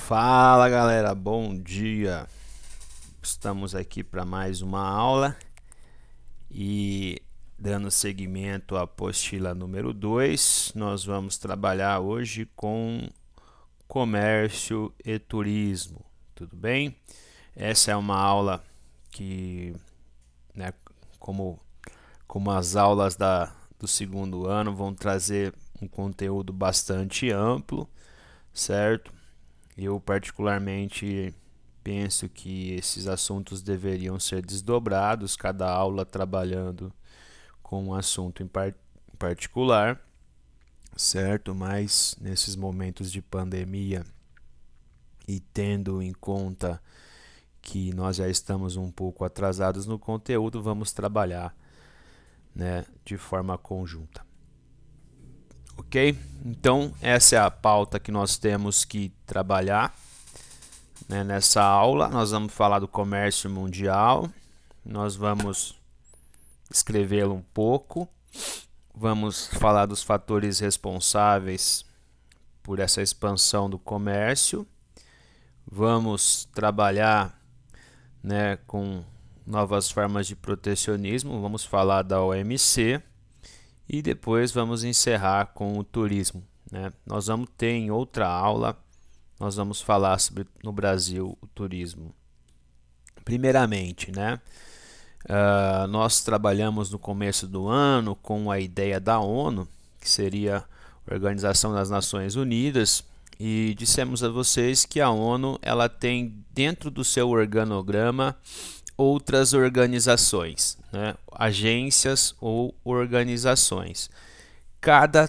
Fala galera, bom dia. Estamos aqui para mais uma aula e dando seguimento à apostila número 2, nós vamos trabalhar hoje com comércio e turismo, tudo bem? Essa é uma aula que, né, como as aulas do segundo ano vão trazer um conteúdo bastante amplo, certo? Eu particularmente penso que esses assuntos deveriam ser desdobrados, cada aula trabalhando com um assunto em particular, certo? Mas nesses momentos de pandemia e tendo em conta que nós já estamos um pouco atrasados no conteúdo, vamos trabalhar, né, de forma conjunta. Ok? Então, essa é a pauta que nós temos que trabalhar, né? Nessa aula, nós vamos falar do comércio mundial, nós vamos escrevê-lo um pouco, vamos falar dos fatores responsáveis por essa expansão do comércio, vamos trabalhar, né, com novas formas de protecionismo, vamos falar da OMC e depois vamos encerrar com o turismo, né? Nós vamos ter em outra aula, nós vamos falar sobre no Brasil o turismo. Primeiramente, né, nós trabalhamos no começo do ano com a ideia da ONU, que seria a Organização das Nações Unidas, e dissemos a vocês que a ONU ela tem dentro do seu organograma outras organizações, né, agências ou organizações, cada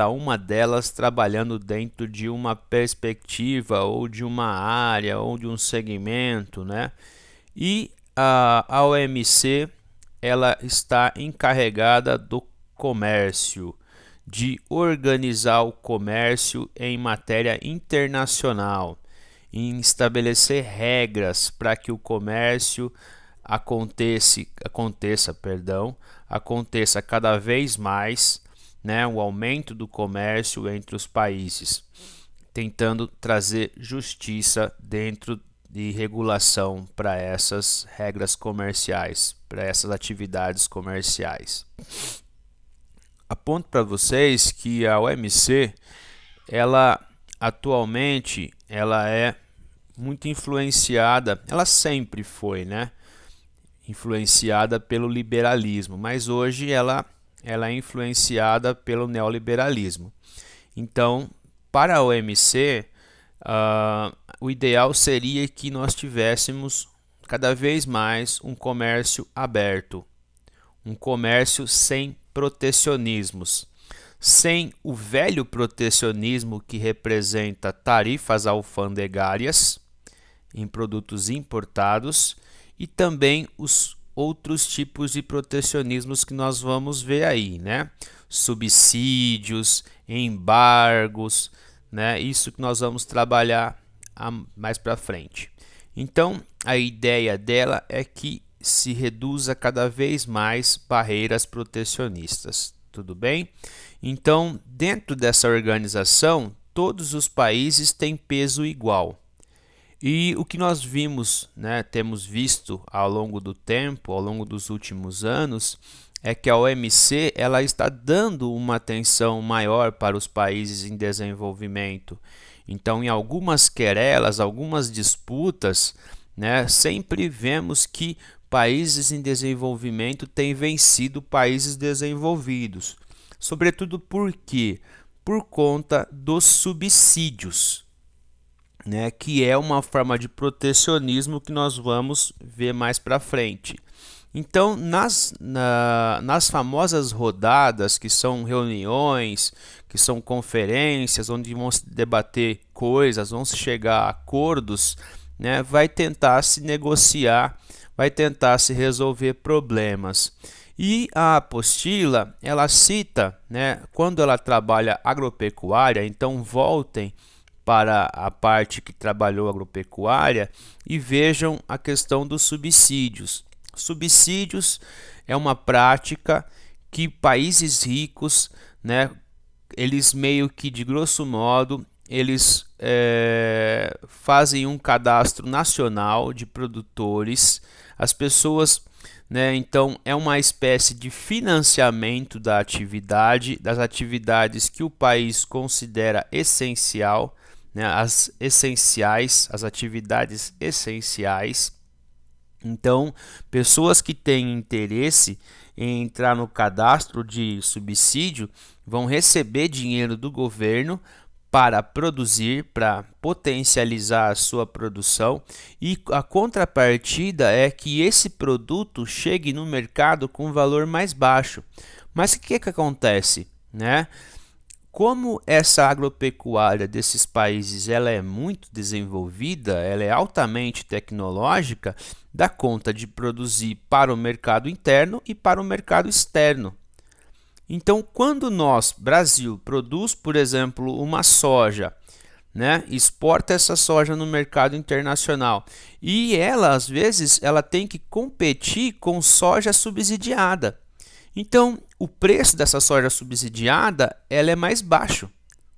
uma delas trabalhando dentro de uma perspectiva ou de uma área ou de um segmento, né? E a OMC ela está encarregada do comércio, de organizar o comércio em matéria internacional, em estabelecer regras para que o comércio aconteça cada vez mais, né, o aumento do comércio entre os países, tentando trazer justiça dentro de regulação para essas regras comerciais, para essas atividades comerciais. Aponto para vocês que a OMC, ela atualmente, ela é muito influenciada, ela sempre foi, né, influenciada pelo liberalismo, mas hoje ela é influenciada pelo neoliberalismo. Então, para a OMC, o ideal seria que nós tivéssemos cada vez mais um comércio aberto, um comércio sem protecionismos, sem o velho protecionismo que representa tarifas alfandegárias em produtos importados e também os outros tipos de protecionismos que nós vamos ver aí, né? Subsídios, embargos, né? Isso que nós vamos trabalhar mais para frente. Então, a ideia dela é que se reduza cada vez mais barreiras protecionistas. Tudo bem? Então, dentro dessa organização, todos os países têm peso igual. E o que nós vimos, né, temos visto ao longo do tempo, ao longo dos últimos anos, é que a OMC ela está dando uma atenção maior para os países em desenvolvimento. Então, em algumas querelas, algumas disputas, né, sempre vemos que países em desenvolvimento têm vencido países desenvolvidos. Sobretudo por quê? Por conta dos subsídios, né, que é uma forma de protecionismo que nós vamos ver mais para frente. Então, nas famosas rodadas, que são reuniões, que são conferências, onde vão se debater coisas, vão se chegar a acordos, né, vai tentar se negociar, vai tentar se resolver problemas. E a apostila, ela cita, né, quando ela trabalha agropecuária, então voltem para a parte que trabalhou agropecuária e vejam a questão dos subsídios. Subsídios é uma prática que países ricos, né, eles meio que de grosso modo, eles fazem um cadastro nacional de produtores. As pessoas, né, então é uma espécie de financiamento da atividade, das atividades que o país considera essencial, né, as atividades essenciais. Então, pessoas que têm interesse em entrar no cadastro de subsídio vão receber dinheiro do governo para produzir, para potencializar a sua produção, e a contrapartida é que esse produto chegue no mercado com valor mais baixo. Mas o que acontece, né? Como essa agropecuária desses países ela é muito desenvolvida, ela é altamente tecnológica, dá conta de produzir para o mercado interno e para o mercado externo. Então, quando nós, Brasil, produz, por exemplo, uma soja, né, exporta essa soja no mercado internacional e ela, às vezes, ela tem que competir com soja subsidiada. Então, o preço dessa soja subsidiada ela é mais baixo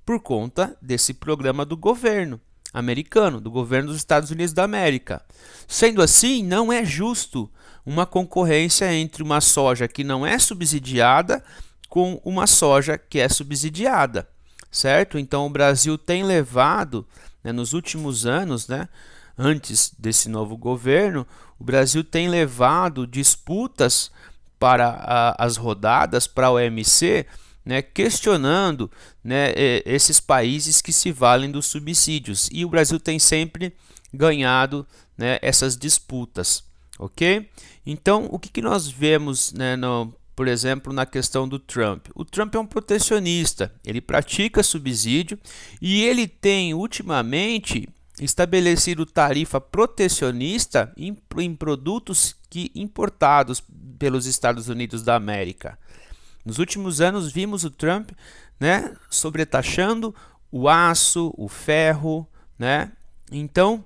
por conta desse programa do governo americano, do governo dos Estados Unidos da América. Sendo assim, não é justo uma concorrência entre uma soja que não é subsidiada com uma soja que é subsidiada, certo? Então, o Brasil tem levado, né, nos últimos anos, né, antes desse novo governo, o Brasil tem levado disputas para as rodadas, para a OMC, né, questionando, né, esses países que se valem dos subsídios. E o Brasil tem sempre ganhado, né, essas disputas, ok? Então, o que nós vemos, né, por exemplo, na questão do Trump? O Trump é um protecionista, ele pratica subsídio e ele tem, ultimamente, estabelecido tarifa protecionista em produtos importados pelos Estados Unidos da América. Nos últimos anos vimos o Trump, né, sobretaxando o aço, o ferro, né? Então,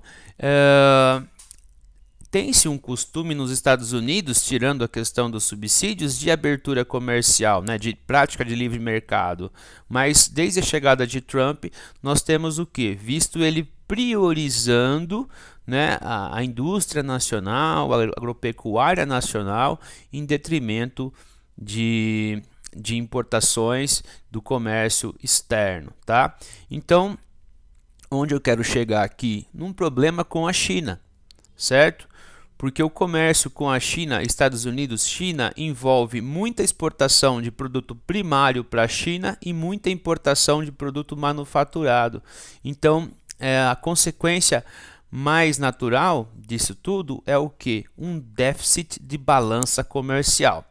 tem-se um costume nos Estados Unidos, tirando a questão dos subsídios, de abertura comercial, né, de prática de livre mercado. Mas desde a chegada de Trump, nós temos o quê? Visto ele priorizando, né, a indústria nacional, a agropecuária nacional, em detrimento de importações do comércio externo, tá? Então, onde eu quero chegar aqui? Num problema com a China, certo? Porque o comércio com a China, Estados Unidos, China, envolve muita exportação de produto primário para a China e muita importação de produto manufaturado. Então, a consequência mais natural disso tudo é o que? Um déficit de balança comercial.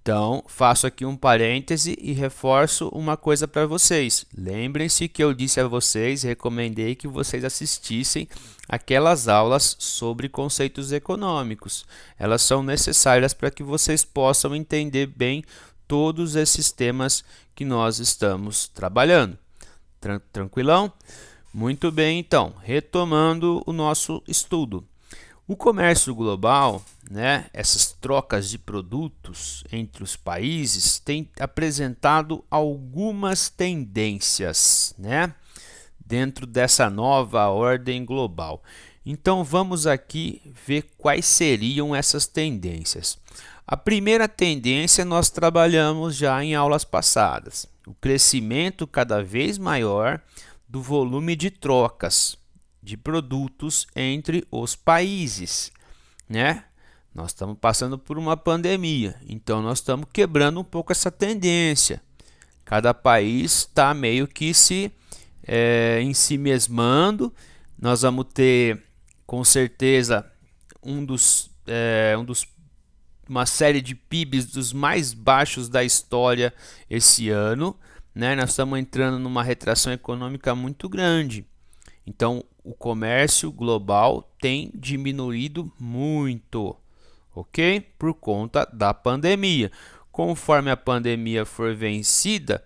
Então, faço aqui um parêntese e reforço uma coisa para vocês. Lembrem-se que eu disse a vocês, recomendei que vocês assistissem aquelas aulas sobre conceitos econômicos. Elas são necessárias para que vocês possam entender bem todos esses temas que nós estamos trabalhando. Tranquilão? Muito bem, então, retomando o nosso estudo. O comércio global, né, essas trocas de produtos entre os países, tem apresentado algumas tendências, né, dentro dessa nova ordem global. Então vamos aqui ver quais seriam essas tendências. A primeira tendência nós trabalhamos já em aulas passadas, o crescimento cada vez maior do volume de trocas de produtos entre os países, né? Nós estamos passando por uma pandemia, então nós estamos quebrando um pouco essa tendência. Cada país está meio que em si mesmando. Nós vamos ter, com certeza, uma série de PIBs dos mais baixos da história esse ano, né? Nós estamos entrando numa retração econômica muito grande. Então, o comércio global tem diminuído muito, ok? Por conta da pandemia. Conforme a pandemia for vencida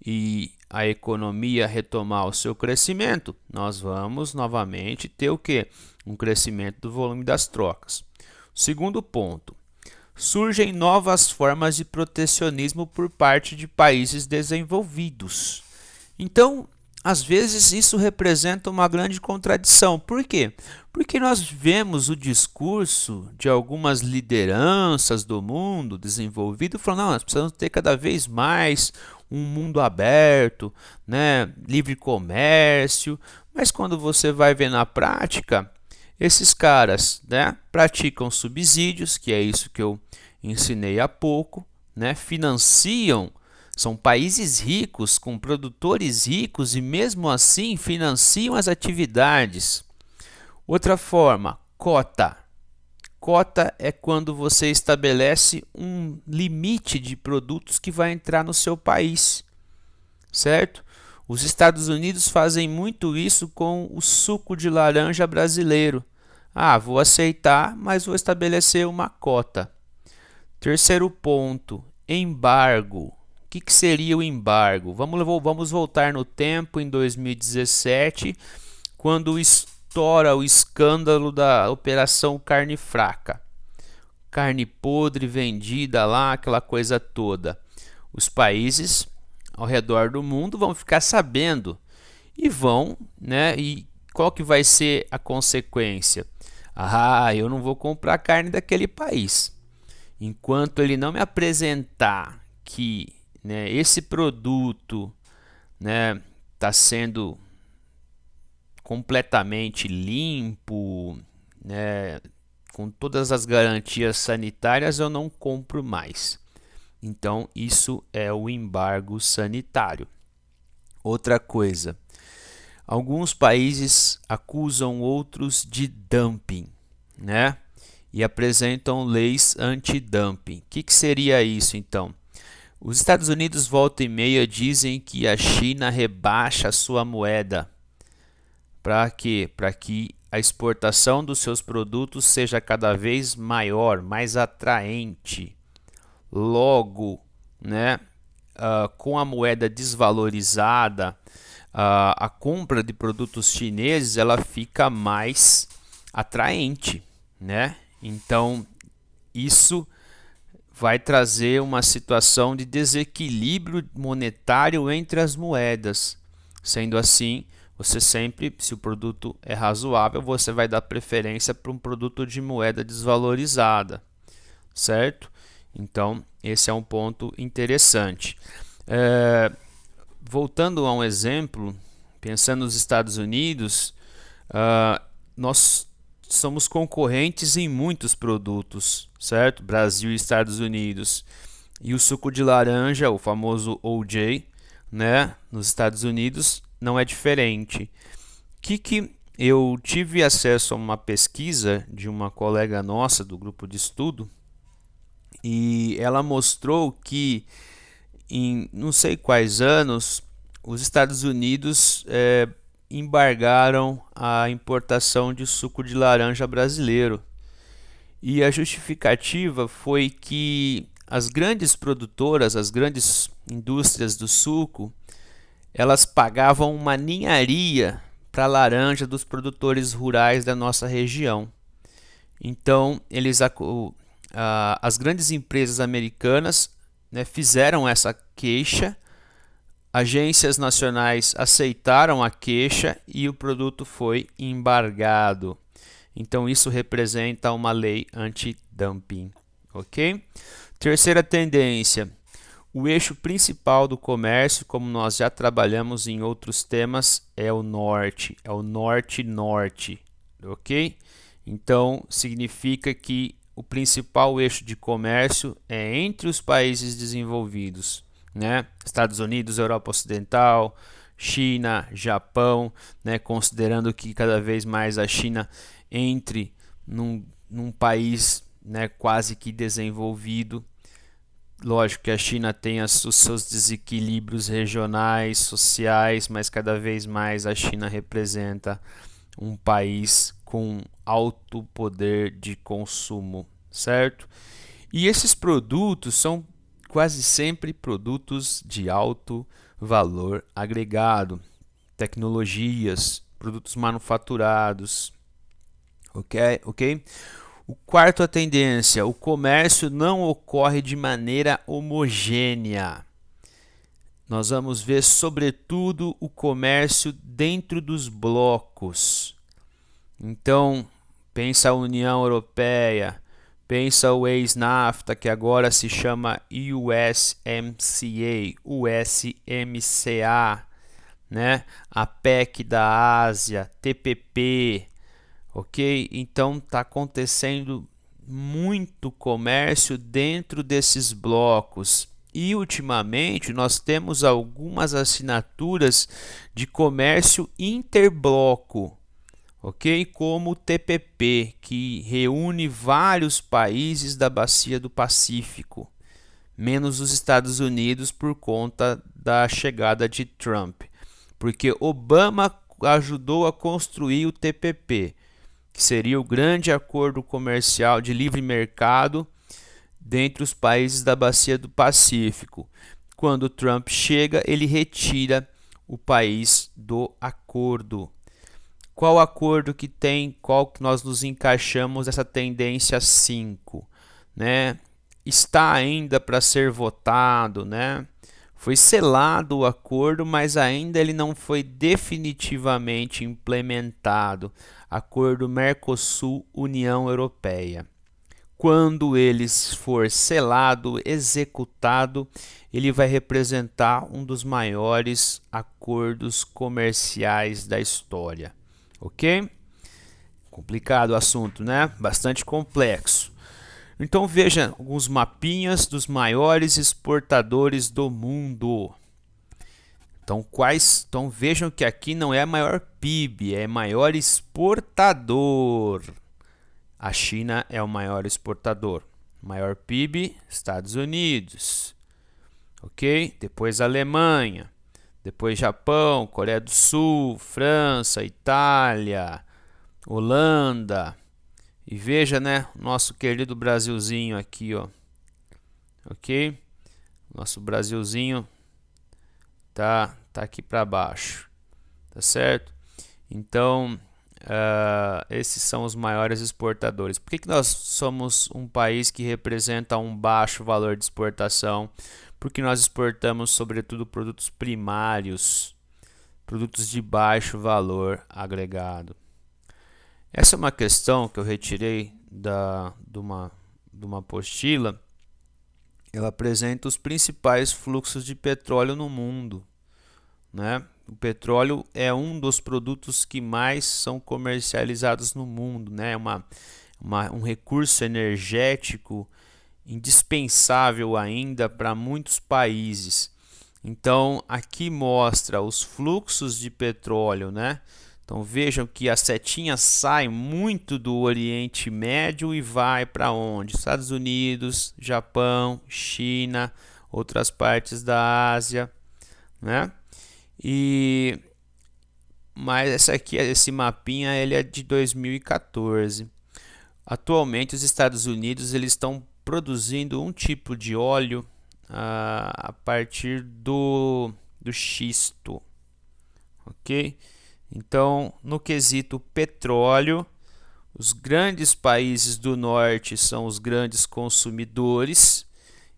e a economia retomar o seu crescimento, nós vamos novamente ter o quê? Um crescimento do volume das trocas. Segundo ponto, surgem novas formas de protecionismo por parte de países desenvolvidos. Então, às vezes isso representa uma grande contradição. Por quê? Porque nós vemos o discurso de algumas lideranças do mundo desenvolvido falando, não, nós precisamos ter cada vez mais um mundo aberto, né, livre comércio, mas quando você vai ver na prática, esses caras, né, praticam subsídios, que é isso que eu ensinei há pouco, né, financiam. São países ricos, com produtores ricos e mesmo assim financiam as atividades. Outra forma, cota. Cota é quando você estabelece um limite de produtos que vai entrar no seu país, certo? Os Estados Unidos fazem muito isso com o suco de laranja brasileiro. Ah, vou aceitar, mas vou estabelecer uma cota. Terceiro ponto, embargo. O que seria o embargo? Vamos voltar no tempo, em 2017, quando estoura o escândalo da Operação Carne Fraca. Carne podre vendida lá, aquela coisa toda. Os países ao redor do mundo vão ficar sabendo e vão, né? E qual que vai ser a consequência? Ah, eu não vou comprar carne daquele país. Enquanto ele não me apresentar que, né, esse produto, né, está sendo completamente limpo, né, com todas as garantias sanitárias, eu não compro mais. Então, isso é o embargo sanitário. Outra coisa, alguns países acusam outros de dumping, né? E apresentam leis anti-dumping. O que seria isso, então? Os Estados Unidos, volta e meia, dizem que a China rebaixa a sua moeda. Para quê? Para que a exportação dos seus produtos seja cada vez maior, mais atraente. Logo, né, com a moeda desvalorizada, a compra de produtos chineses ela fica mais atraente, né? Então, isso vai trazer uma situação de desequilíbrio monetário entre as moedas. Sendo assim, você sempre, se o produto é razoável, você vai dar preferência para um produto de moeda desvalorizada, certo? Então, esse é um ponto interessante. Voltando a um exemplo, pensando nos Estados Unidos, nós somos concorrentes em muitos produtos, certo? Brasil e Estados Unidos. E o suco de laranja, o famoso OJ, né, nos Estados Unidos, não é diferente. Que eu tive acesso a uma pesquisa de uma colega nossa do grupo de estudo e ela mostrou que em não sei quais anos os Estados Unidos embargaram a importação de suco de laranja brasileiro. E a justificativa foi que as grandes produtoras, as grandes indústrias do suco, elas pagavam uma ninharia para a laranja dos produtores rurais da nossa região. Então, as grandes empresas americanas, né, fizeram essa queixa, agências nacionais aceitaram a queixa e o produto foi embargado. Então, isso representa uma lei anti-dumping, ok? Terceira tendência, o eixo principal do comércio, como nós já trabalhamos em outros temas, é o norte-norte, ok? Então, significa que o principal eixo de comércio é entre os países desenvolvidos, né? Estados Unidos, Europa Ocidental, China, Japão, né? Considerando que cada vez mais a China entre num país, né, quase que desenvolvido. Lógico que a China tem os seus desequilíbrios regionais, sociais, mas cada vez mais a China representa um país com alto poder de consumo, certo? E esses produtos são quase sempre produtos de alto valor agregado, tecnologias, produtos manufaturados, ok? O quarto, a tendência, o comércio não ocorre de maneira homogênea. nós vamos ver sobretudo o comércio dentro dos blocos. Então, pensa a União Europeia, pensa o ex-NAFTA, que agora se chama USMCA, né? A PEC da Ásia, TPP, ok? Então está acontecendo muito comércio dentro desses blocos. E ultimamente nós temos algumas assinaturas de comércio interbloco, ok? Como o TPP, que reúne vários países da Bacia do Pacífico, menos os Estados Unidos por conta da chegada de Trump, porque Obama ajudou a construir o TPP, que seria o grande acordo comercial de livre mercado dentre os países da Bacia do Pacífico. Quando Trump chega, ele retira o país do acordo. Qual acordo que tem, qual que nós nos encaixamos nessa tendência 5, né? Está ainda para ser votado, né? Foi selado o acordo, mas ainda ele não foi definitivamente implementado. Acordo Mercosul-União Europeia. Quando ele for selado, executado, ele vai representar um dos maiores acordos comerciais da história. Ok? Complicado o assunto, né? Bastante complexo. Então veja alguns mapinhas dos maiores exportadores do mundo. Então vejam que aqui não é maior PIB, é maior exportador. A China é o maior exportador. Maior PIB, Estados Unidos. Ok? Depois Alemanha. Depois Japão, Coreia do Sul, França, Itália, Holanda. E veja, né, nosso querido Brasilzinho aqui, ó. Ok? Nosso Brasilzinho tá aqui para baixo. Tá certo? Então, esses são os maiores exportadores. Por que nós somos um país que representa um baixo valor de exportação? Porque nós exportamos sobretudo produtos primários, produtos de baixo valor agregado. Essa é uma questão que eu retirei de uma apostila. Ela apresenta os principais fluxos de petróleo no mundo, né? O petróleo é um dos produtos que mais são comercializados no mundo, né? Um recurso energético indispensável ainda para muitos países. Então, aqui mostra os fluxos de petróleo, né? Então, vejam que a setinha sai muito do Oriente Médio e vai para onde? Estados Unidos, Japão, China, outras partes da Ásia, né? Mas esse mapinha ele é de 2014. Atualmente os Estados Unidos eles estão produzindo um tipo de óleo a partir do xisto, ok? Então, no quesito petróleo, os grandes países do norte são os grandes consumidores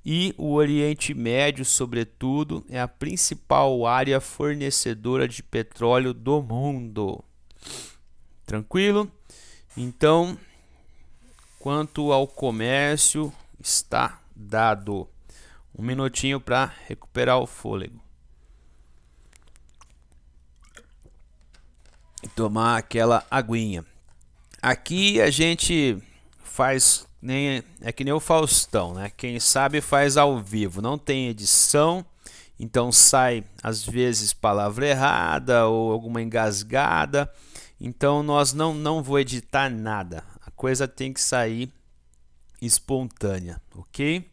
e o Oriente Médio, sobretudo, é a principal área fornecedora de petróleo do mundo. Tranquilo? Então, quanto ao comércio, está dado. Um minutinho para recuperar o fôlego. E tomar aquela aguinha. Aqui a gente faz é que nem o Faustão, né? Quem sabe faz ao vivo, não tem edição, então sai às vezes palavra errada ou alguma engasgada. Então nós não vou editar nada. A coisa tem que sair espontânea, ok?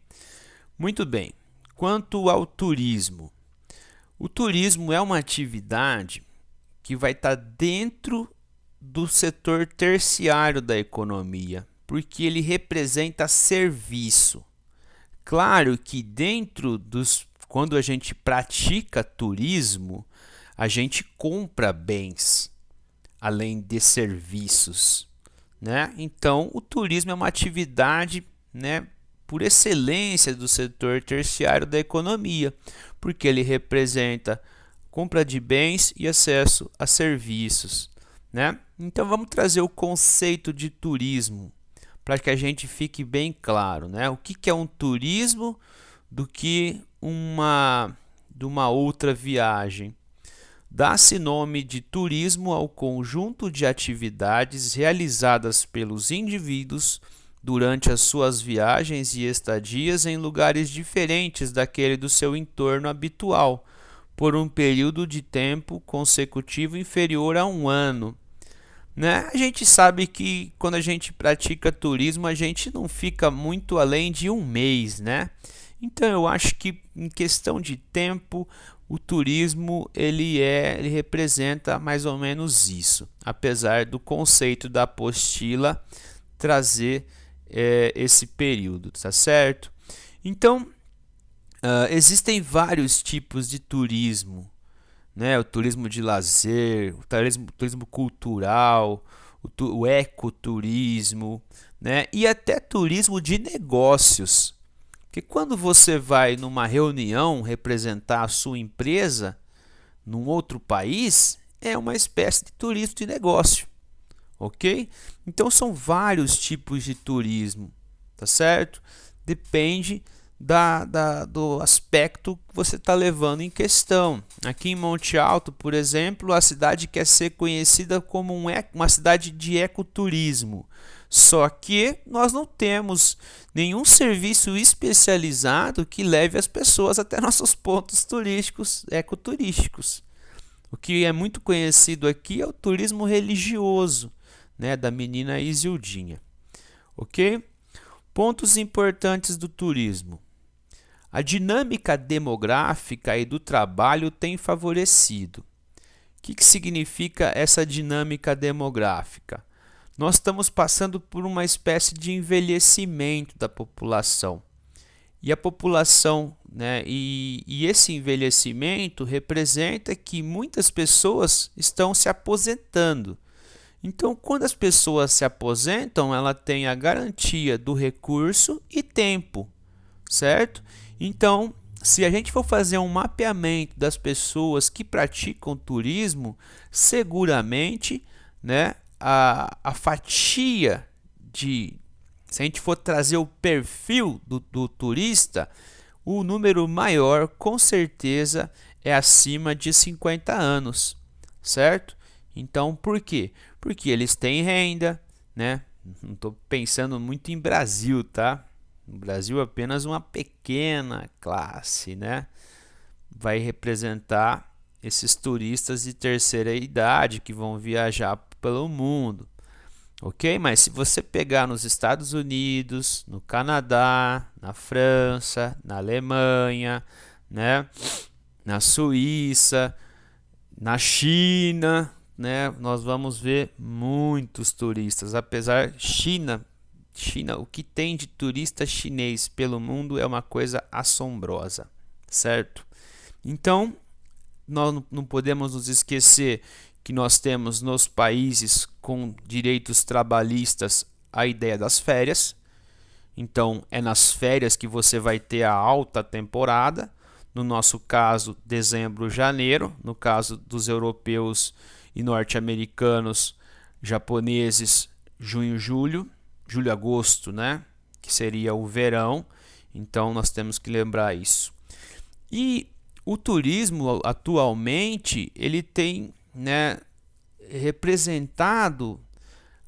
Muito bem. Quanto ao turismo, o turismo é uma atividade que vai estar dentro do setor terciário da economia, porque ele representa serviço. Claro que quando a gente pratica turismo, a gente compra bens, além de serviços, né? Então, o turismo é uma atividade, né, por excelência do setor terciário da economia, porque ele representa compra de bens e acesso a serviços, né? Então vamos trazer o conceito de turismo para que a gente fique bem claro, né? O que é um turismo do que de uma outra viagem. Dá-se nome de turismo ao conjunto de atividades realizadas pelos indivíduos durante as suas viagens e estadias em lugares diferentes daquele do seu entorno habitual, por um período de tempo consecutivo inferior a um ano. Né? A gente sabe que quando a gente pratica turismo, a gente não fica muito além de um mês, né? Então eu acho que em questão de tempo, o turismo ele representa mais ou menos isso, apesar do conceito da apostila trazer esse período, tá certo? Então existem vários tipos de turismo, né? O turismo de lazer, o turismo cultural, o ecoturismo, né? E até turismo de negócios. Porque quando você vai numa reunião representar a sua empresa num outro país, é uma espécie de turismo de negócio, ok? Então são vários tipos de turismo, tá certo? Depende do aspecto que você está levando em questão. Aqui em Monte Alto, por exemplo, a cidade quer ser conhecida como uma cidade de ecoturismo. Só que nós não temos nenhum serviço especializado que leve as pessoas até nossos pontos turísticos, ecoturísticos. O que é muito conhecido aqui é o turismo religioso, né, da menina Isildinha. Ok? Pontos importantes do turismo. A dinâmica demográfica e do trabalho tem favorecido. O que significa essa dinâmica demográfica? Nós estamos passando por uma espécie de envelhecimento da população. E a população, né, e esse envelhecimento representa que muitas pessoas estão se aposentando. Então, quando as pessoas se aposentam, ela tem a garantia do recurso e tempo, certo? Então, se a gente for fazer um mapeamento das pessoas que praticam turismo, seguramente, né, a fatia se a gente for trazer o perfil do turista, o número maior com certeza é acima de 50 anos, certo? Então, por quê? Porque eles têm renda, né? Não estou pensando muito em Brasil, tá? No Brasil apenas uma pequena classe, né, vai representar esses turistas de terceira idade que vão viajar pelo mundo, ok? Mas se você pegar nos Estados Unidos, no Canadá, na França, na Alemanha, né, na Suíça, na China, né, nós vamos ver muitos turistas. Apesar China, o que tem de turista chinês pelo mundo é uma coisa assombrosa, certo? Então, nós não podemos nos esquecer que nós temos nos países com direitos trabalhistas a ideia das férias. Então, é nas férias que você vai ter a alta temporada. No nosso caso, dezembro, janeiro. No caso dos europeus e norte-americanos, japoneses, junho, julho, agosto, né? Que seria o verão. Então, nós temos que lembrar isso. E o turismo, atualmente, ele tem, né, representado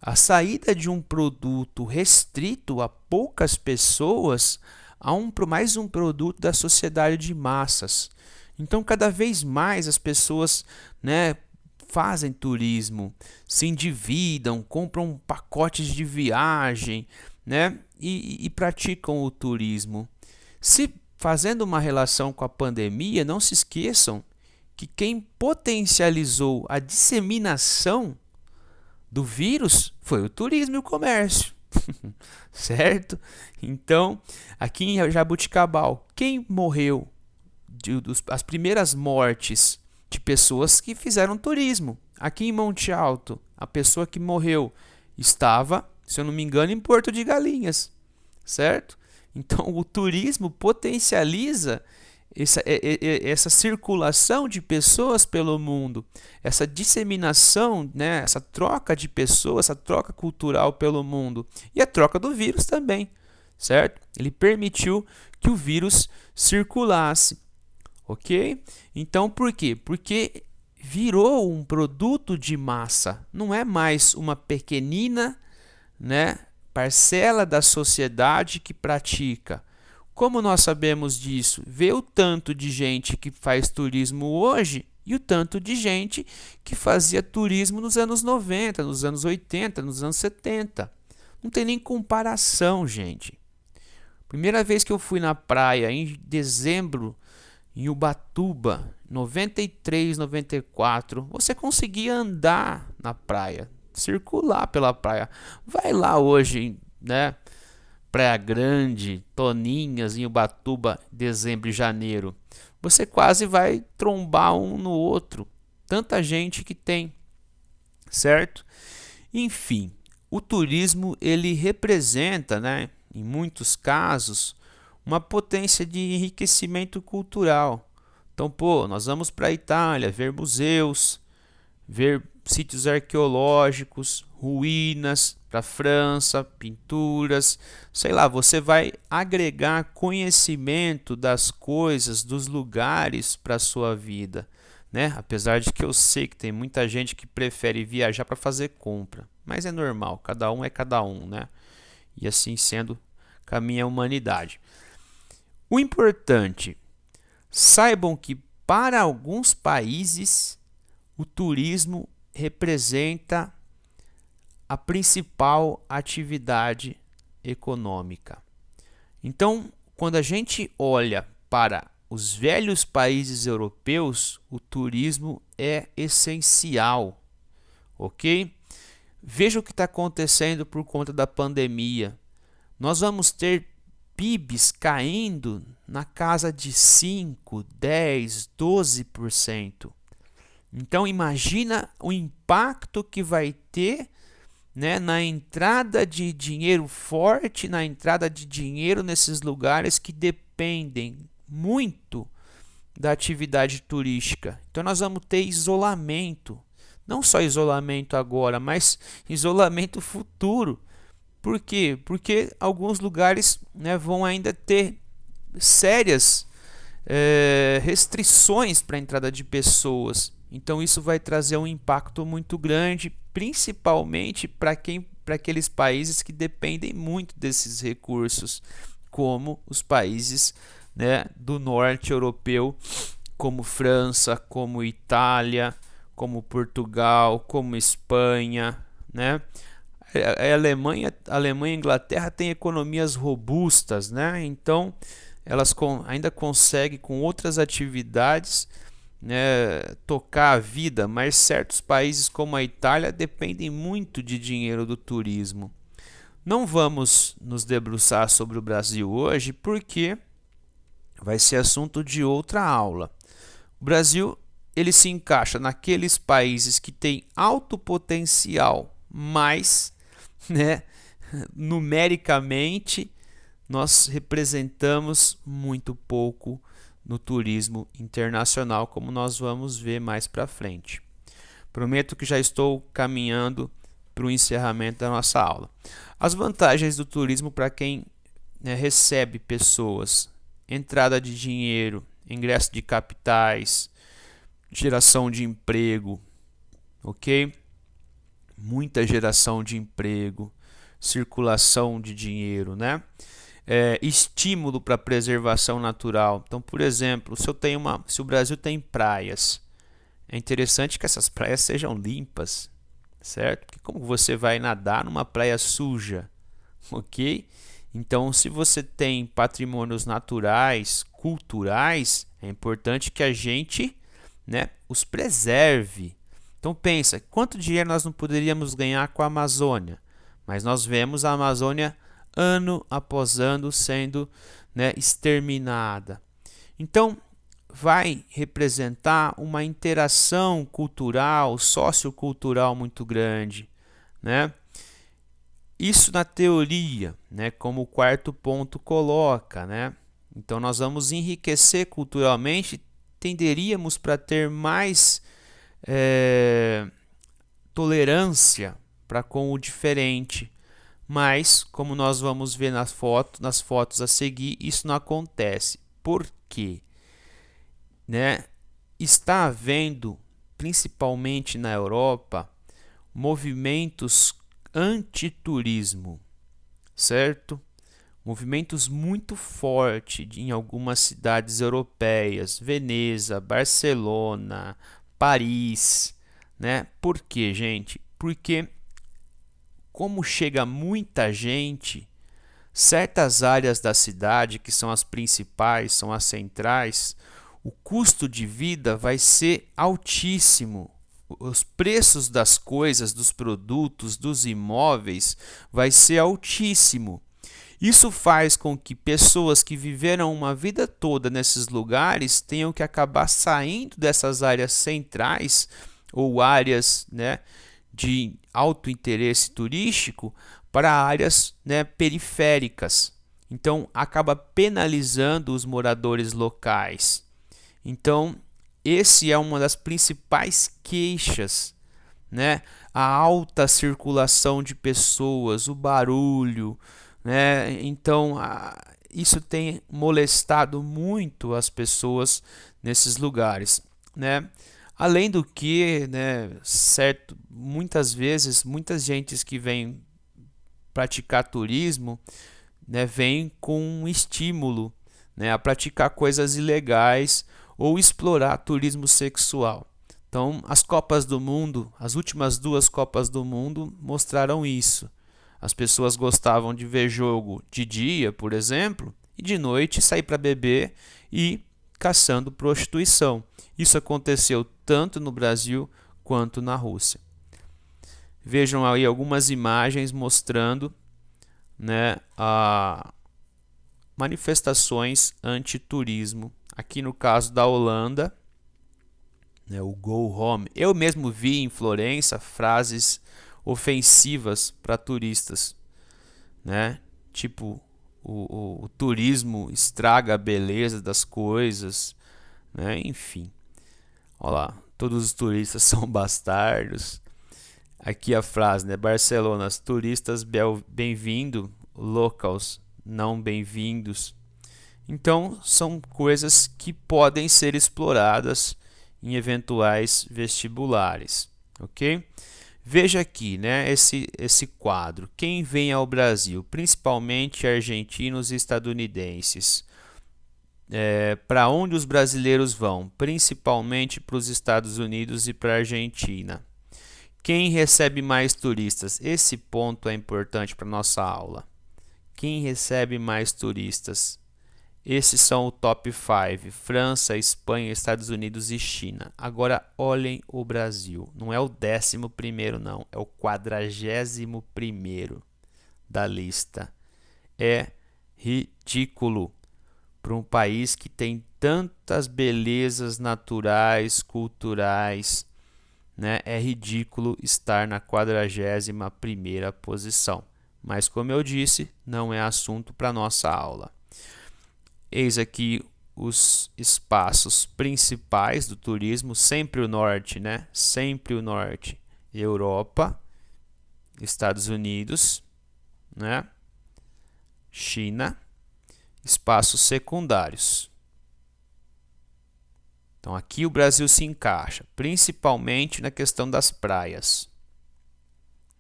a saída de um produto restrito a poucas pessoas a mais um produto da sociedade de massas. Então, cada vez mais as pessoas, né, fazem turismo, se endividam, compram pacotes de viagem, né, e praticam o turismo. Se fazendo uma relação com a pandemia, não se esqueçam que quem potencializou a disseminação do vírus foi o turismo e o comércio, certo? Então, aqui em Jaboticabal, quem morreu, as primeiras mortes de pessoas que fizeram turismo? Aqui em Monte Alto, a pessoa que morreu estava, se eu não me engano, em Porto de Galinhas, certo? Então, o turismo potencializa essa circulação de pessoas pelo mundo, essa disseminação, né, essa troca de pessoas, essa troca cultural pelo mundo e a troca do vírus também, certo? Ele permitiu que o vírus circulasse, ok? Então, por quê? Porque virou um produto de massa, não é mais uma pequenina, né, parcela da sociedade que pratica. Como nós sabemos disso? Vê o tanto de gente que faz turismo hoje e o tanto de gente que fazia turismo nos anos 90, nos anos 80, nos anos 70. Não tem nem comparação, gente. Primeira vez que eu fui na praia, em dezembro, em Ubatuba, 93, 94, você conseguia andar na praia, circular pela praia. Vai lá hoje, né? Praia Grande, Toninhas, em Ubatuba, dezembro e janeiro. Você quase vai trombar um no outro. Tanta gente que tem, certo? Enfim, o turismo ele representa, né, em muitos casos, uma potência de enriquecimento cultural. Então, pô, nós vamos para a Itália ver museus, ver sítios arqueológicos, ruínas, para a França, pinturas, sei lá, você vai agregar conhecimento das coisas, dos lugares para a sua vida, né? Apesar de que eu sei que tem muita gente que prefere viajar para fazer compra, mas é normal, cada um é cada um, né? E assim sendo, caminha a humanidade. O importante, saibam que para alguns países o turismo representa a principal atividade econômica. Então, quando a gente olha para os velhos países europeus, o turismo é essencial, ok? Veja o que está acontecendo por conta da pandemia. Nós vamos ter PIBs caindo na casa de 5, 10, 12%. Então imagina o impacto que vai ter, né, na entrada de dinheiro forte, na entrada de dinheiro nesses lugares que dependem muito da atividade turística. Então nós vamos ter isolamento, não só isolamento agora, mas isolamento futuro. Por quê? Porque alguns lugares, né, vão ainda ter sérias restrições para a entrada de pessoas. Então isso vai trazer um impacto muito grande, principalmente para aqueles países que dependem muito desses recursos, como os países, né, do norte europeu, como França, como Itália, como Portugal, como Espanha, né? A Alemanha e a Inglaterra têm economias robustas, né? Então elas ainda conseguem com outras atividades, né, tocar a vida, mas certos países como a Itália dependem muito de dinheiro do turismo. Não vamos nos debruçar sobre o Brasil hoje porque vai ser assunto de outra aula. O Brasil ele se encaixa naqueles países que têm alto potencial, mas, né, numericamente nós representamos muito pouco no turismo internacional, como nós vamos ver mais para frente. Prometo que já estou caminhando para o encerramento da nossa aula. As vantagens do turismo para quem, né, recebe pessoas: entrada de dinheiro, ingresso de capitais, geração de emprego, ok? Muita geração de emprego, circulação de dinheiro, né? Estímulo para preservação natural. Então, por exemplo, se o Brasil tem praias, é interessante que essas praias sejam limpas, certo? Porque como você vai nadar numa praia suja, ok? Então, se você tem patrimônios naturais, culturais, é importante que a gente, né, os preserve. Então pensa, quanto dinheiro nós não poderíamos ganhar com a Amazônia? Mas nós vemos a Amazônia ano após ano sendo, né, exterminada. Então vai representar uma interação cultural, sociocultural muito grande, né? isso na teoria, né, como o quarto ponto coloca, né? Então nós vamos enriquecer culturalmente, tenderíamos para ter mais tolerância para com o diferente, mas como nós vamos ver nas fotos a seguir, isso não acontece. Por quê? Né? Está havendo, principalmente na Europa, movimentos antiturismo, certo? Movimentos muito fortes em algumas cidades europeias, Veneza, Barcelona, Paris, né? Por quê, gente? Porque como chega muita gente, certas áreas da cidade, que são as principais, são as centrais, o custo de vida vai ser altíssimo. Os preços das coisas, dos produtos, dos imóveis vai ser altíssimo. Isso faz com que pessoas que viveram uma vida toda nesses lugares tenham que acabar saindo dessas áreas centrais ou áreas, né, de alto interesse turístico para áreas, né, periféricas. Então, acaba penalizando os moradores locais. Então, esse é uma das principais queixas, né? A alta circulação de pessoas, o barulho, né? Então, isso tem molestado muito as pessoas nesses lugares, né? Além do que, né, certo, muitas vezes, muitas gentes que vêm praticar turismo, né, vêm com um estímulo, né, a praticar coisas ilegais ou explorar turismo sexual. Então, as Copas do Mundo, as últimas 2 Copas do Mundo mostraram isso. As pessoas gostavam de ver jogo de dia, por exemplo, e de noite sair para beber e caçando prostituição. Isso aconteceu tanto no Brasil quanto na Rússia. Vejam aí algumas imagens mostrando, né, manifestações anti-turismo. Aqui no caso da Holanda, né, o Go Home. Eu mesmo vi em Florença frases ofensivas para turistas, né? Tipo, o turismo estraga a beleza das coisas, né? Enfim, olha lá, todos os turistas são bastardos. Aqui a frase, né? Barcelona, turistas bem-vindo, locals não bem-vindos. Então, são coisas que podem ser exploradas em eventuais vestibulares, ok? Veja aqui, né, esse quadro. Quem vem ao Brasil? Principalmente argentinos e estadunidenses. Para onde os brasileiros vão? Principalmente para os Estados Unidos e para a Argentina. Quem recebe mais turistas? Esse ponto é importante para nossa aula. Quem recebe mais turistas? Esses são o top 5, França, Espanha, Estados Unidos e China. Agora olhem o Brasil, não é o 11º não, é o 41º da lista. É ridículo para um país que tem tantas belezas naturais, culturais, né? É ridículo estar na 41ª posição. Mas como eu disse, não é assunto para nossa aula. Eis aqui os espaços principais do turismo, sempre o norte, né? Sempre o norte. Europa, Estados Unidos, né? China, espaços secundários. Então aqui o Brasil se encaixa, principalmente na questão das praias,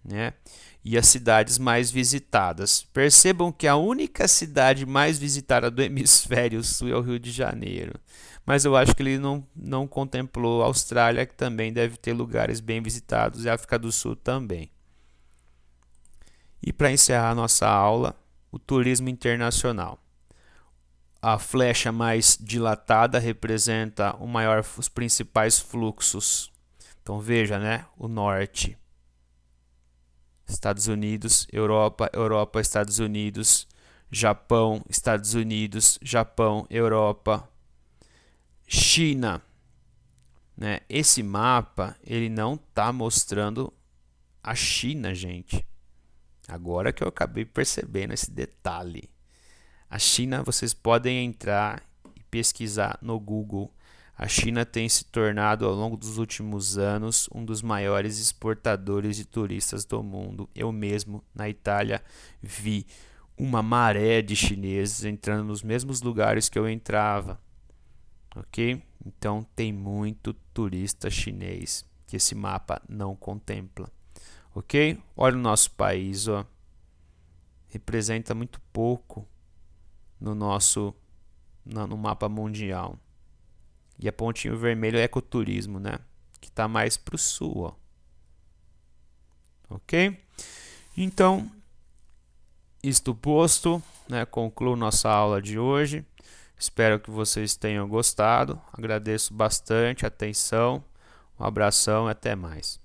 né? E as cidades mais visitadas. Percebam que a única cidade mais visitada do hemisfério sul é o Rio de Janeiro. Mas eu acho que ele não contemplou a Austrália, que também deve ter lugares bem visitados, e a África do Sul também. E para encerrar a nossa aula, o turismo internacional. A flecha mais dilatada representa os principais fluxos. Então veja, né? O norte. Estados Unidos, Europa, Europa, Estados Unidos, Japão, Estados Unidos, Japão, Europa, China, né? Esse mapa ele não está mostrando a China, gente. Agora que eu acabei percebendo esse detalhe. A China, vocês podem entrar e pesquisar no Google. A China tem se tornado, ao longo dos últimos anos, um dos maiores exportadores de turistas do mundo. Eu mesmo, na Itália, vi uma maré de chineses entrando nos mesmos lugares que eu entrava. Ok? Então, tem muito turista chinês que esse mapa não contempla. Ok? Olha o nosso país, ó. Representa muito pouco no mapa mundial. E a pontinho vermelho é ecoturismo, né? Que está mais para o sul, ó. Ok? Então, isto posto, né, concluo nossa aula de hoje. Espero que vocês tenham gostado. Agradeço bastante a atenção. Um abração e até mais.